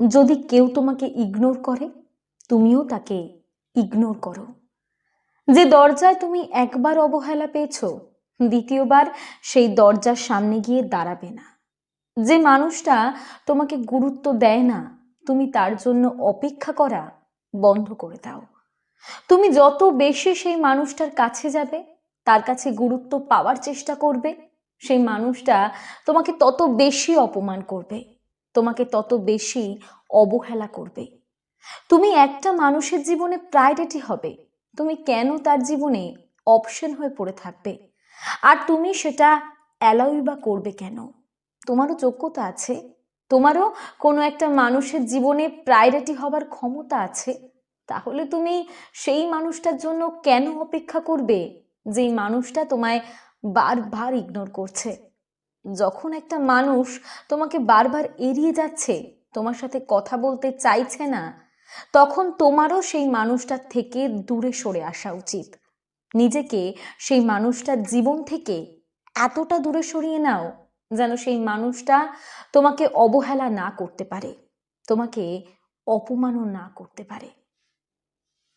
যদি কেউ তোমাকে ইগনোর করে, তুমিও তাকে ইগনোর করো। যে দরজায় তুমি একবার অবহেলা পেয়েছো, দ্বিতীয়বার সেই দরজার সামনে গিয়ে দাঁড়াবে না। যে মানুষটা তোমাকে গুরুত্ব দেয় না, তুমি তার জন্য অপেক্ষা করা বন্ধ করে দাও। তুমি যত বেশি সেই মানুষটার কাছে যাবে, তার কাছে গুরুত্ব পাওয়ার চেষ্টা করবে, সেই মানুষটা তোমাকে তত বেশি অপমান করবে, তোমাকে তত বেশি অবহেলা করবে। তুমি একটা মানুষের জীবনে প্রায়োরিটি হবে, তুমি কেন তার জীবনে অপশন হয়ে পড়ে থাকবে? আর তুমি সেটা অ্যালাউই বা করবে কেন? তোমারও যোগ্যতা আছে, তোমারও কোনো একটা মানুষের জীবনে প্রায়োরিটি হবার ক্ষমতা আছে। তাহলে তুমি সেই মানুষটার জন্য কেন অপেক্ষা করবে, যেই মানুষটা তোমায় বারবার ইগনোর করছে? যখন একটা মানুষ তোমাকে বারবার এড়িয়ে যাচ্ছে, তোমার সাথে কথা বলতে চাইছে না, তখন তোমারও সেই মানুষটার থেকে দূরে সরে আসা উচিত। নিজেকে সেই মানুষটার জীবন থেকে এতটা দূরে সরিয়ে নাও যেন সেই মানুষটা তোমাকে অবহেলা না করতে পারে, তোমাকে অপমানও না করতে পারে।